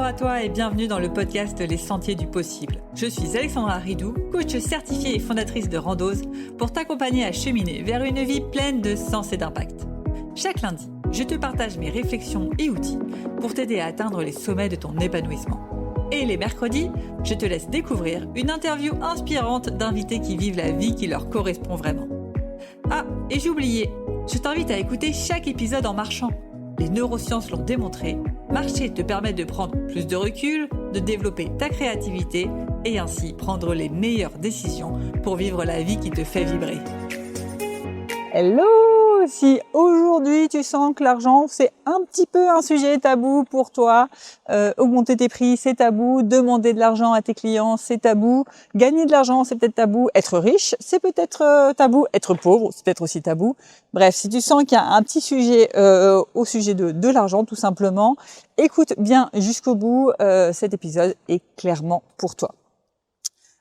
Bonjour à toi et bienvenue dans le podcast Les Sentiers du Possible. Je suis Alexandra Ridou, coach certifiée et fondatrice de Randose, pour t'accompagner à cheminer vers une vie pleine de sens et d'impact. Chaque lundi, je te partage mes réflexions et outils pour t'aider à atteindre les sommets de ton épanouissement. Et les mercredis, je te laisse découvrir une interview inspirante d'invités qui vivent la vie qui leur correspond vraiment. Ah, et j'ai oublié, je t'invite à écouter chaque épisode en marchant. Les neurosciences l'ont démontré, marcher te permet de prendre plus de recul, de développer ta créativité et ainsi prendre les meilleures décisions pour vivre la vie qui te fait vibrer. Hello! Si aujourd'hui tu sens que l'argent c'est un petit peu un sujet tabou pour toi, augmenter tes prix c'est tabou, demander de l'argent à tes clients c'est tabou, gagner de l'argent c'est peut-être tabou, être riche c'est peut-être tabou, être pauvre c'est peut-être aussi tabou. Bref, si tu sens qu'il y a un petit sujet au sujet de l'argent tout simplement, écoute bien jusqu'au bout, cet épisode est clairement pour toi.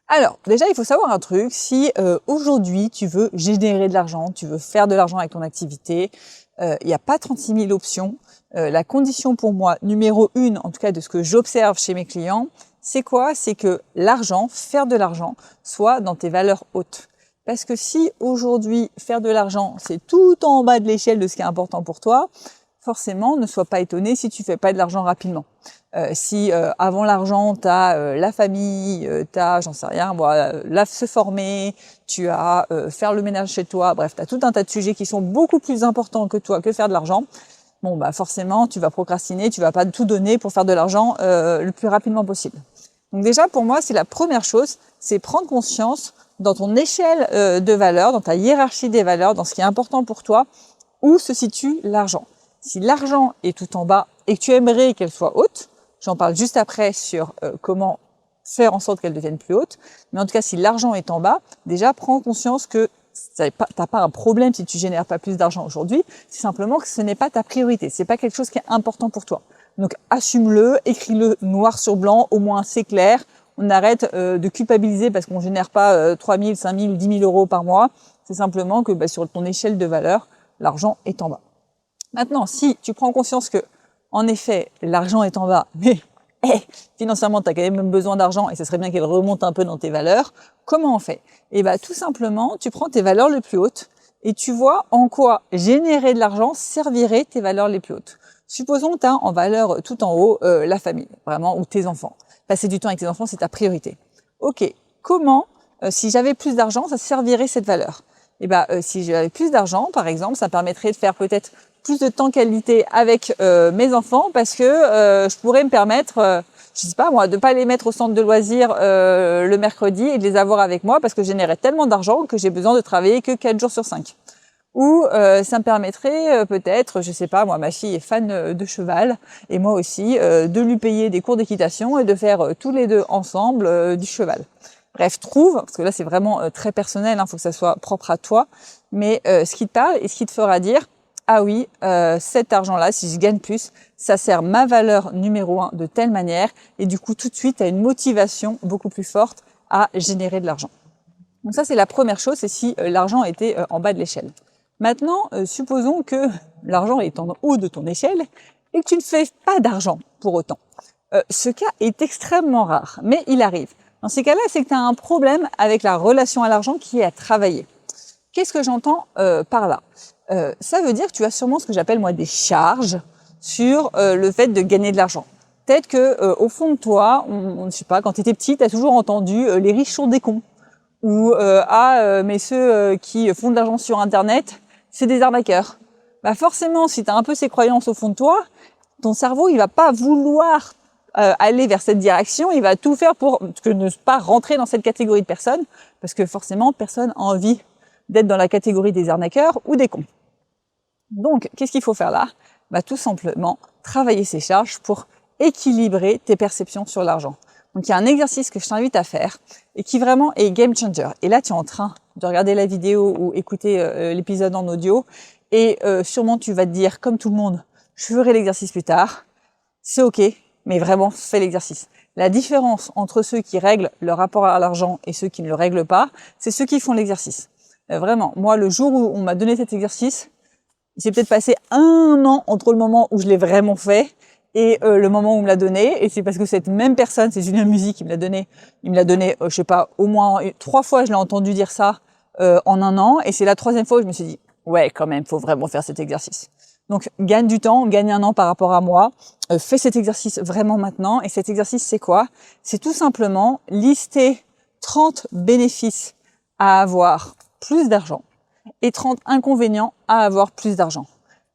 Alors, déjà, il faut savoir un truc, si aujourd'hui tu veux générer de l'argent, tu veux faire de l'argent avec ton activité, il n'y a pas 36 000 options. La condition pour moi, numéro 1, en tout cas de ce que j'observe chez mes clients, c'est quoi? C'est que l'argent, faire de l'argent, soit dans tes valeurs hautes. Parce que si aujourd'hui, faire de l'argent, c'est tout en bas de l'échelle de ce qui est important pour toi, forcément, ne sois pas étonné si tu fais pas de l'argent rapidement. Si avant l'argent, tu as la famille, tu as, j'en sais rien, se former, tu as faire le ménage chez toi, bref, tu as tout un tas de sujets qui sont beaucoup plus importants que toi, que faire de l'argent. Bon, forcément, tu vas procrastiner, tu vas pas tout donner pour faire de l'argent le plus rapidement possible. Donc déjà, pour moi, c'est la première chose, c'est prendre conscience dans ton échelle de valeurs, dans ta hiérarchie des valeurs, dans ce qui est important pour toi, où se situe l'argent. Si l'argent est tout en bas et que tu aimerais qu'elle soit haute, j'en parle juste après sur comment faire en sorte qu'elle devienne plus haute. Mais en tout cas, si l'argent est en bas, déjà prends conscience que t'as pas un problème si tu génères pas plus d'argent aujourd'hui. C'est simplement que ce n'est pas ta priorité. C'est pas quelque chose qui est important pour toi. Donc assume-le, écris-le noir sur blanc. Au moins c'est clair. On arrête de culpabiliser parce qu'on génère pas 3 000, 5 000, 10 000 euros par mois. C'est simplement que sur ton échelle de valeur, l'argent est en bas. Maintenant, si tu prends conscience que, en effet, l'argent est en bas, mais financièrement, tu as quand même besoin d'argent et ce serait bien qu'elle remonte un peu dans tes valeurs, comment on fait? Tout simplement, tu prends tes valeurs les plus hautes et tu vois en quoi générer de l'argent servirait tes valeurs les plus hautes. Supposons que tu as en valeur tout en haut la famille, vraiment, ou tes enfants. Passer du temps avec tes enfants, c'est ta priorité. Ok, comment, si j'avais plus d'argent, ça servirait cette valeur? Si j'avais plus d'argent, par exemple, ça permettrait de faire peut-être plus de temps qualité avec mes enfants parce que je pourrais me permettre, je sais pas moi, de pas les mettre au centre de loisirs le mercredi et de les avoir avec moi parce que je générais tellement d'argent que j'ai besoin de travailler que 4 jours sur 5. Ou ça me permettrait peut-être, je sais pas moi, ma fille est fan de cheval et moi aussi, de lui payer des cours d'équitation et de faire tous les deux ensemble du cheval. Bref, trouve, parce que là c'est vraiment très personnel, faut que ça soit propre à toi, mais ce qui te parle et ce qui te fera dire ah oui, cet argent-là, si je gagne plus, ça sert ma valeur numéro 1 de telle manière et du coup tout de suite tu as une motivation beaucoup plus forte à générer de l'argent. Donc ça c'est la première chose, c'est si l'argent était en bas de l'échelle. Maintenant, supposons que l'argent est en haut de ton échelle et que tu ne fais pas d'argent pour autant. Ce cas est extrêmement rare, mais il arrive. Dans ces cas-là, c'est que tu as un problème avec la relation à l'argent qui est à travailler. Qu'est-ce que j'entends par là? Ça veut dire que tu as sûrement ce que j'appelle moi des charges sur le fait de gagner de l'argent. Peut-être que au fond de toi, je sais pas, quand tu étais petit, tu as toujours entendu les riches sont des cons ou mais ceux qui font de l'argent sur internet, c'est des arnaqueurs. Forcément, si tu as un peu ces croyances au fond de toi, ton cerveau, il va pas vouloir aller vers cette direction, il va tout faire pour ne pas rentrer dans cette catégorie de personnes parce que forcément, personne n'a envie d'être dans la catégorie des arnaqueurs ou des cons. Donc, qu'est-ce qu'il faut faire là? Tout simplement, travailler ses charges pour équilibrer tes perceptions sur l'argent. Donc, il y a un exercice que je t'invite à faire et qui vraiment est game changer. Et là, tu es en train de regarder la vidéo ou écouter l'épisode en audio et sûrement tu vas te dire, comme tout le monde, je ferai l'exercice plus tard. C'est ok, mais vraiment, fais l'exercice. La différence entre ceux qui règlent leur rapport à l'argent et ceux qui ne le règlent pas, c'est ceux qui font l'exercice. Vraiment, moi, le jour où on m'a donné cet exercice, il s'est peut-être passé 1 an entre le moment où je l'ai vraiment fait et le moment où on me l'a donné, et c'est parce que cette même personne, c'est Julien Musi qui me l'a donné. Il me l'a donné, je sais pas, au moins 3 fois, je l'ai entendu dire ça en un an, et c'est la 3e fois où je me suis dit, ouais, quand même, faut vraiment faire cet exercice. Donc, gagne du temps, gagne un an par rapport à moi, fais cet exercice vraiment maintenant. Et cet exercice, c'est quoi? C'est tout simplement lister 30 bénéfices à avoir plus d'argent et 30 inconvénients à avoir plus d'argent.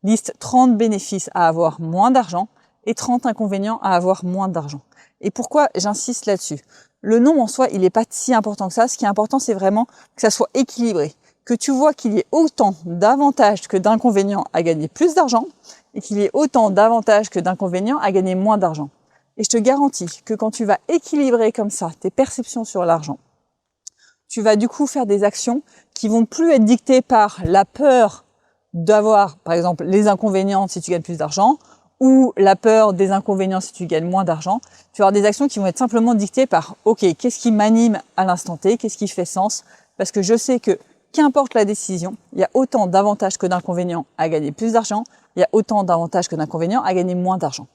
Liste 30 bénéfices à avoir moins d'argent et 30 inconvénients à avoir moins d'argent. Et pourquoi j'insiste là-dessus? Le nombre en soi, il n'est pas si important que ça. Ce qui est important, c'est vraiment que ça soit équilibré. Que tu vois qu'il y ait autant d'avantages que d'inconvénients à gagner plus d'argent et qu'il y ait autant d'avantages que d'inconvénients à gagner moins d'argent. Et je te garantis que quand tu vas équilibrer comme ça tes perceptions sur l'argent, tu vas du coup faire des actions qui vont plus être dictées par la peur d'avoir, par exemple, les inconvénients si tu gagnes plus d'argent ou la peur des inconvénients si tu gagnes moins d'argent. Tu vas avoir des actions qui vont être simplement dictées par « Ok, qu'est-ce qui m'anime à l'instant T? Qu'est-ce qui fait sens ?» Parce que je sais que qu'importe la décision, il y a autant d'avantages que d'inconvénients à gagner plus d'argent, il y a autant d'avantages que d'inconvénients à gagner moins d'argent.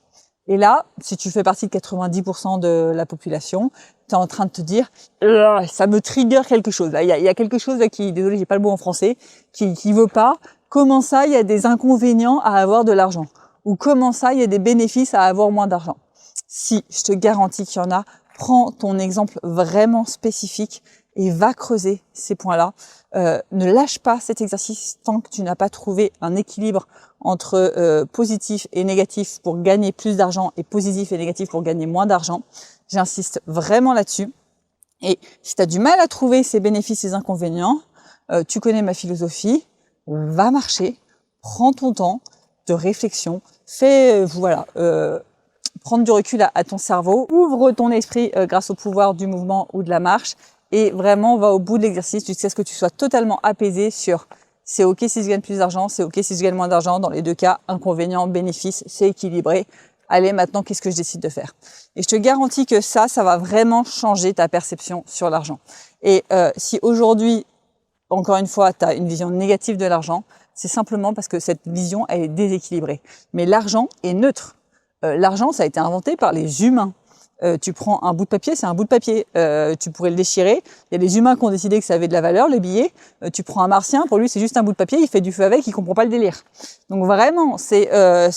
Et là, si tu fais partie de 90% de la population, tu es en train de te dire ça me trigger quelque chose. Là, il y a quelque chose là qui, désolé, j'ai pas le mot en français, qui veut pas. Comment ça, il y a des inconvénients à avoir de l'argent? Ou comment ça, il y a des bénéfices à avoir moins d'argent? Si, je te garantis qu'il y en a. Prends ton exemple vraiment spécifique et va creuser ces points-là. Ne lâche pas cet exercice tant que tu n'as pas trouvé un équilibre entre positif et négatif pour gagner plus d'argent et positif et négatif pour gagner moins d'argent. J'insiste vraiment là-dessus. Et si tu as du mal à trouver ces bénéfices et ces inconvénients, tu connais ma philosophie, va marcher, prends ton temps de réflexion, prendre du recul à ton cerveau, ouvre ton esprit grâce au pouvoir du mouvement ou de la marche et vraiment va au bout de l'exercice jusqu'à ce que tu sois totalement apaisé sur c'est ok si je gagne plus d'argent, c'est ok si je gagne moins d'argent, dans les deux cas, inconvénients, bénéfices, c'est équilibré. Allez, maintenant, qu'est-ce que je décide de faire? Et je te garantis que ça va vraiment changer ta perception sur l'argent. Et si aujourd'hui, encore une fois, tu as une vision négative de l'argent, c'est simplement parce que cette vision, elle est déséquilibrée. Mais l'argent est neutre. L'argent, ça a été inventé par les humains. Tu prends un bout de papier, c'est un bout de papier. Tu pourrais le déchirer. Il y a des humains qui ont décidé que ça avait de la valeur, le billet. Tu prends un martien, pour lui, c'est juste un bout de papier. Il fait du feu avec, il comprend pas le délire. Donc vraiment, c'est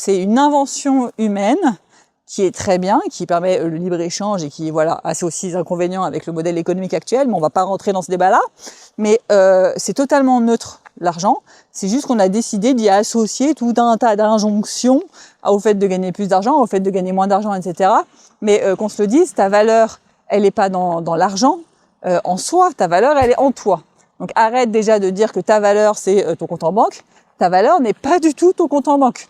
une invention humaine qui est très bien, qui permet le libre-échange et qui, voilà, a aussi des inconvénients avec le modèle économique actuel, mais on va pas rentrer dans ce débat-là. Mais c'est totalement neutre, l'argent. C'est juste qu'on a décidé d'y associer tout un tas d'injonctions au fait de gagner plus d'argent, au fait de gagner moins d'argent, etc. Mais qu'on se le dise, ta valeur, elle n'est pas dans l'argent en soi, ta valeur, elle est en toi. Donc arrête déjà de dire que ta valeur, c'est ton compte en banque. Ta valeur n'est pas du tout ton compte en banque.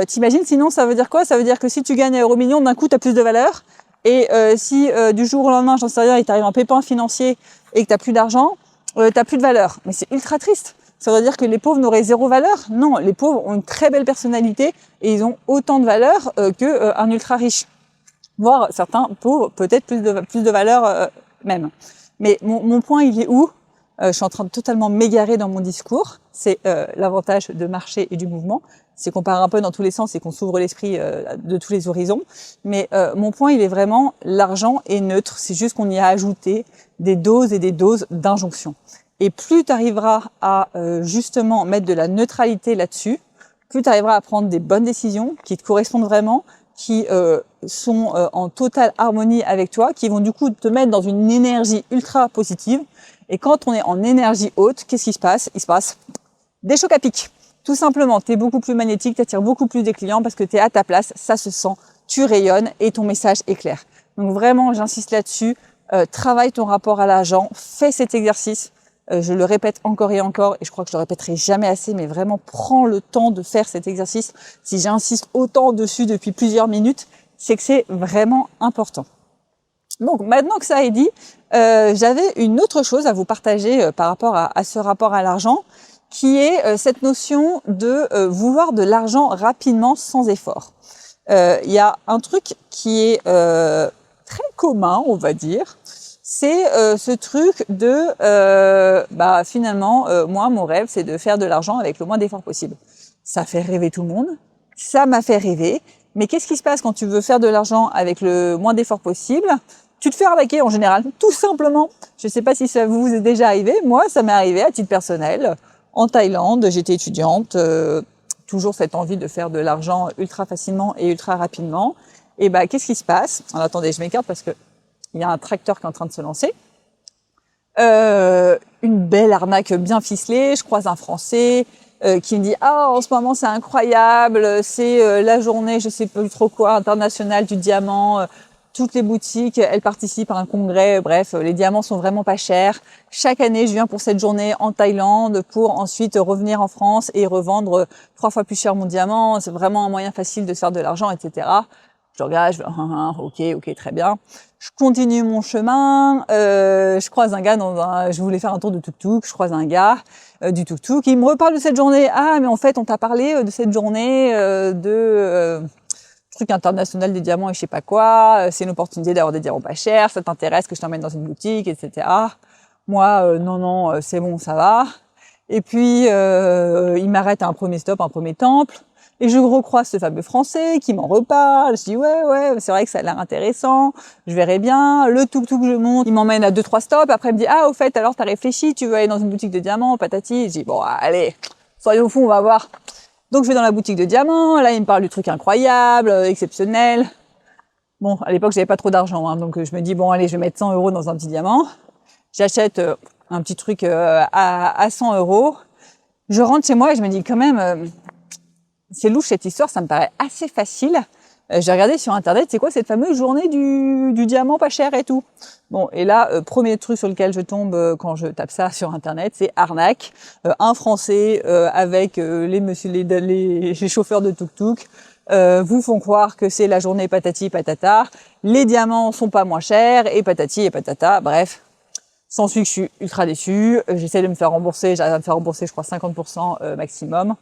T'imagines, sinon, ça veut dire quoi? Ça veut dire que si tu gagnes un euro-million, d'un coup, tu as plus de valeur. Et si du jour au lendemain, j'en sais rien, il t'arrive un pépin financier et que tu n'as plus d'argent, tu n'as plus de valeur. Mais c'est ultra triste. Ça veut dire que les pauvres n'auraient zéro valeur? Non, les pauvres ont une très belle personnalité et ils ont autant de valeur qu'un ultra riche. Voire certains pauvres, peut-être plus de valeur même. Mais mon point, il est où? Je suis en train de totalement m'égarer dans mon discours. C'est l'avantage de marcher et du mouvement. C'est qu'on part un peu dans tous les sens et qu'on s'ouvre l'esprit de tous les horizons. Mais mon point, il est vraiment, l'argent est neutre. C'est juste qu'on y a ajouté des doses et des doses d'injonction. Et plus tu arriveras à justement mettre de la neutralité là-dessus, plus tu arriveras à prendre des bonnes décisions qui te correspondent vraiment, qui sont en totale harmonie avec toi, qui vont du coup te mettre dans une énergie ultra positive. Et quand on est en énergie haute, qu'est-ce qui se passe? Il se passe des chocs à pic. Tout simplement, tu es beaucoup plus magnétique, tu attires beaucoup plus des clients parce que tu es à ta place, ça se sent, tu rayonnes et ton message est clair. Donc vraiment, j'insiste là-dessus, travaille ton rapport à l'argent, fais cet exercice. Je le répète encore et encore, et je crois que je le répéterai jamais assez, mais vraiment prends le temps de faire cet exercice. Si j'insiste autant dessus depuis plusieurs minutes, c'est que c'est vraiment important. Donc maintenant que ça est dit, j'avais une autre chose à vous partager par rapport à ce rapport à l'argent, qui est cette notion de vouloir de l'argent rapidement sans effort. Il y a un truc qui est très commun, on va dire, c'est ce truc de finalement, moi, mon rêve, c'est de faire de l'argent avec le moins d'efforts possible. Ça fait rêver tout le monde, ça m'a fait rêver, Mais qu'est-ce qui se passe quand tu veux faire de l'argent avec le moins d'efforts possible? Tu te fais arnaquer en général, tout simplement. Je ne sais pas si ça vous est déjà arrivé. Moi, ça m'est arrivé à titre personnel. En Thaïlande, j'étais étudiante, toujours cette envie de faire de l'argent ultra facilement et ultra rapidement. Et bah, qu'est-ce qui se passe? Alors, attendez, je m'écarte parce que il y a un tracteur qui est en train de se lancer. Une belle arnaque bien ficelée. Je croise un Français qui me dit « Ah, en ce moment, c'est incroyable, c'est la journée, je sais plus trop quoi, internationale du diamant. Toutes les boutiques, elles participent à un congrès. Bref, les diamants sont vraiment pas chers. Chaque année, je viens pour cette journée en Thaïlande pour ensuite revenir en France et revendre 3 fois plus cher mon diamant. C'est vraiment un moyen facile de se faire de l'argent, etc. » Je regarde, je fais ok, très bien. Je continue mon chemin. Je croise un gars je voulais faire un tour de tuk-tuk. Je croise un gars du tuk-tuk. Il me reparle de cette journée. Ah, mais en fait, on t'a parlé de cette journée truc international des diamants et je sais pas quoi. C'est une opportunité d'avoir des diamants pas chers. Ça t'intéresse que je t'emmène dans une boutique, etc. Moi, non, c'est bon, ça va. Et puis, il m'arrête à un premier stop, un premier temple. Et je recroise ce fameux Français qui m'en reparle. Je dis ouais, c'est vrai que ça a l'air intéressant. Je verrai bien. Le tuk-tuk que je monte, il m'emmène à 2-3 stops. Après, il me dit ah au fait, alors t'as réfléchi, tu veux aller dans une boutique de diamants, patati. Je dis bon allez, soyons fous, on va voir. Donc je vais dans la boutique de diamants. Là, il me parle du truc incroyable, exceptionnel. Bon, à l'époque, j'avais pas trop d'argent, hein, donc je me dis bon allez, je vais mettre 100 € dans un petit diamant. J'achète un petit truc à 100 €. Je rentre chez moi et je me dis quand même. C'est louche cette histoire, ça me paraît assez facile. J'ai regardé sur internet, c'est quoi cette fameuse journée du diamant pas cher et tout. Bon, et là, premier truc sur lequel je tombe quand je tape ça sur internet, c'est arnaque. Un Français avec les chauffeurs de tuk-tuk vous font croire que c'est la journée patati patata. Les diamants sont pas moins chers et patati et patata. Bref, s'ensuit que je suis ultra déçue. J'essaie de me faire rembourser, j'arrive à me faire rembourser, je crois 50% maximum.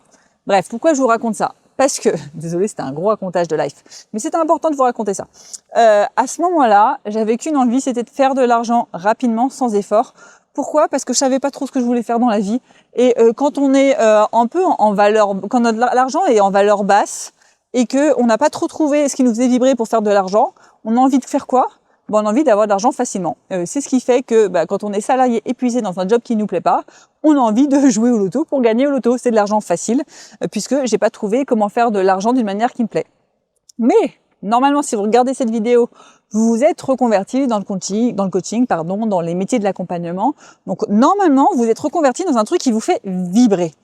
Bref, pourquoi je vous raconte ça? Parce que, désolé, c'était un gros racontage de life, mais c'était important de vous raconter ça. À ce moment-là, j'avais qu'une envie, c'était de faire de l'argent rapidement, sans effort. Pourquoi? Parce que je savais pas trop ce que je voulais faire dans la vie. Et quand on est un peu en valeur, quand l'argent est en valeur basse et que on n'a pas trop trouvé ce qui nous faisait vibrer pour faire de l'argent, on a envie de faire quoi? Bon, on a envie d'avoir de l'argent facilement. C'est ce qui fait que quand on est salarié épuisé dans un job qui nous plaît pas, on a envie de jouer au loto pour gagner au loto. C'est de l'argent facile puisque j'ai pas trouvé comment faire de l'argent d'une manière qui me plaît. Mais normalement, si vous regardez cette vidéo, vous vous êtes reconverti dans le coaching, dans les métiers de l'accompagnement. Donc normalement, vous êtes reconverti dans un truc qui vous fait vibrer.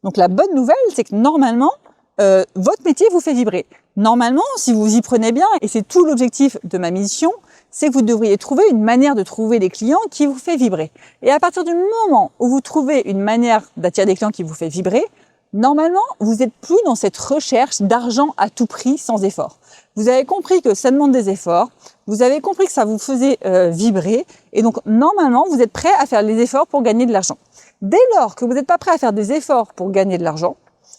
Donc la bonne nouvelle, c'est que normalement, votre métier vous fait vibrer. Normalement, si vous y prenez bien, et c'est tout l'objectif de ma mission, c'est que vous devriez trouver une manière de trouver des clients qui vous fait vibrer. Et à partir du moment où vous trouvez une manière d'attirer des clients qui vous fait vibrer, normalement, vous n'êtes plus dans cette recherche d'argent à tout prix sans effort. Vous avez compris que ça demande des efforts, vous avez compris que ça vous faisait vibrer, et donc normalement, vous êtes prêt à faire les efforts pour gagner de l'argent. Dès lors que vous n'êtes pas prêt à faire des efforts pour gagner de l'argent,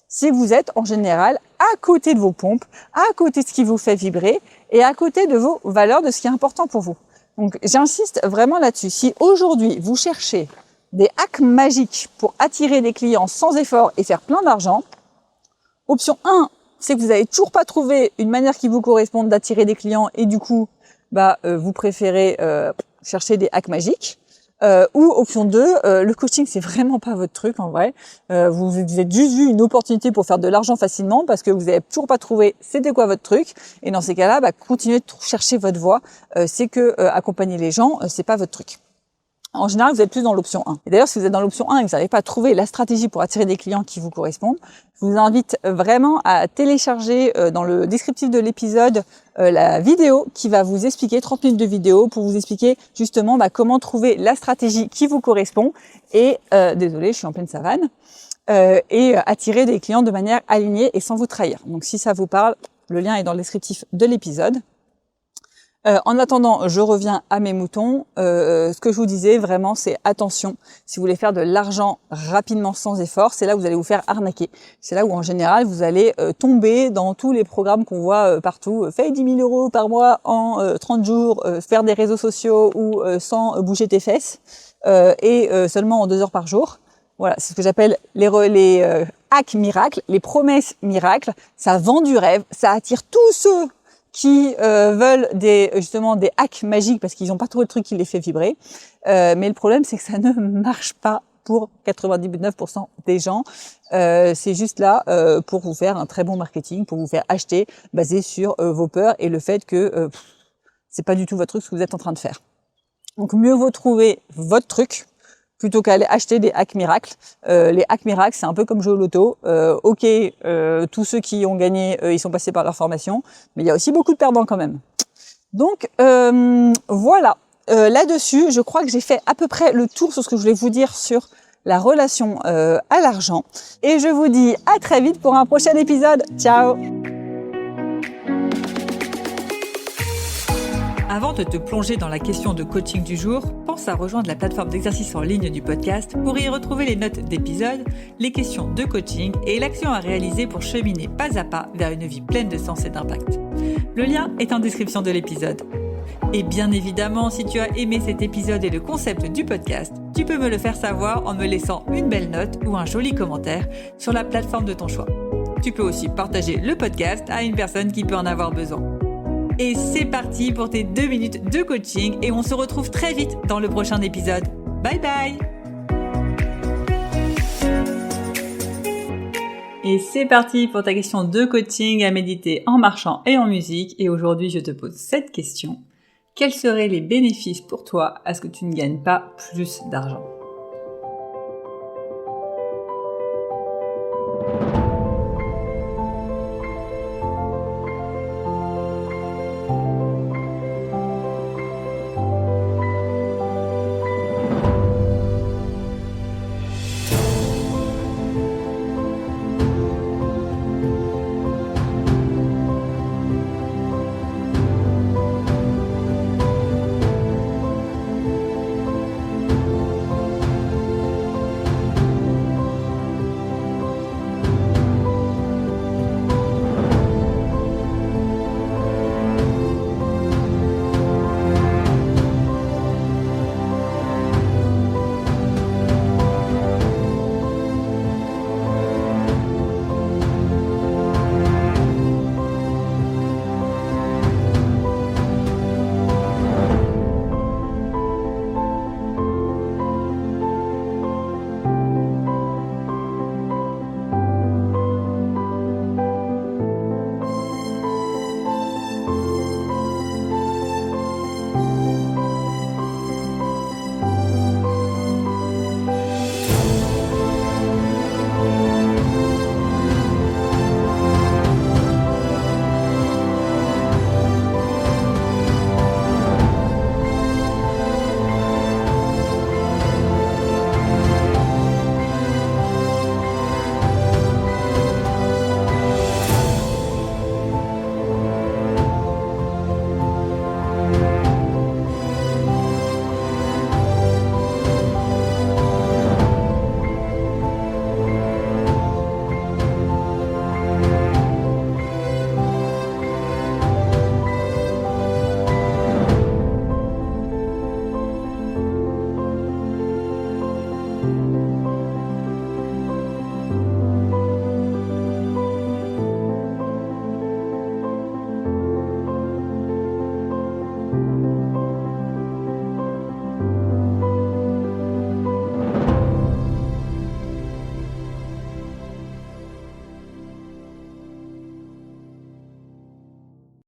c'est que vous êtes en général à côté de vos pompes, à côté de ce qui vous fait vibrer et à côté de vos valeurs, de ce qui est important pour vous. Donc j'insiste vraiment là-dessus. Si aujourd'hui vous cherchez des hacks magiques pour attirer des clients sans effort et faire plein d'argent, option 1, c'est que vous n'avez toujours pas trouvé une manière qui vous corresponde d'attirer des clients et du coup, vous préférez chercher des hacks magiques. Ou option 2, le coaching c'est vraiment pas votre truc en vrai. Vous avez juste vu une opportunité pour faire de l'argent facilement parce que vous n'avez toujours pas trouvé c'était quoi votre truc. Et dans ces cas-là, continuez de chercher votre voie. C'est que accompagner les gens, c'est pas votre truc. En général, vous êtes plus dans l'option 1. Et d'ailleurs, si vous êtes dans l'option 1 et que vous n'avez pas trouvé la stratégie pour attirer des clients qui vous correspondent, je vous invite vraiment à télécharger dans le descriptif de l'épisode la vidéo qui va vous expliquer, 30 minutes de vidéo pour vous expliquer justement comment trouver la stratégie qui vous correspond et, désolé, je suis en pleine savane, et attirer des clients de manière alignée et sans vous trahir. Donc si ça vous parle, le lien est dans le descriptif de l'épisode. En attendant, je reviens à mes moutons. Ce que je vous disais vraiment, c'est attention. Si vous voulez faire de l'argent rapidement sans effort, c'est là où vous allez vous faire arnaquer. C'est là où en général, vous allez tomber dans tous les programmes qu'on voit partout. Fais 10 000 € par mois en 30 jours, faire des réseaux sociaux ou sans bouger tes fesses et seulement en 2 heures par jour. Voilà, c'est ce que j'appelle les hacks miracles, les promesses miracles, ça vend du rêve, ça attire tous ceux qui veulent des hacks magiques parce qu'ils n'ont pas trouvé le truc qui les fait vibrer. Mais le problème, c'est que ça ne marche pas pour 99% des gens. C'est juste là pour vous faire un très bon marketing, pour vous faire acheter basé sur vos peurs et le fait que c'est pas du tout votre truc ce que vous êtes en train de faire. Donc mieux vaut trouver votre truc plutôt qu'aller acheter des hacks miracles. Les hacks miracles, c'est un peu comme jouer au loto. Tous ceux qui ont gagné, ils sont passés par leur formation, mais il y a aussi beaucoup de perdants quand même. Donc voilà. Là-dessus, je crois que j'ai fait à peu près le tour sur ce que je voulais vous dire sur la relation à l'argent. Et je vous dis à très vite pour un prochain épisode. Ciao! Avant de te plonger dans la question de coaching du jour, pense à rejoindre la plateforme d'exercice en ligne du podcast pour y retrouver les notes d'épisode, les questions de coaching et l'action à réaliser pour cheminer pas à pas vers une vie pleine de sens et d'impact. Le lien est en description de l'épisode. Et bien évidemment, si tu as aimé cet épisode et le concept du podcast, tu peux me le faire savoir en me laissant une belle note ou un joli commentaire sur la plateforme de ton choix. Tu peux aussi partager le podcast à une personne qui peut en avoir besoin. Et c'est parti pour tes 2 minutes de coaching et on se retrouve très vite dans le prochain épisode. Bye bye! Et c'est parti pour ta question de coaching à méditer en marchant et en musique. Et aujourd'hui, je te pose cette question. Quels seraient les bénéfices pour toi à ce que tu ne gagnes pas plus d'argent ?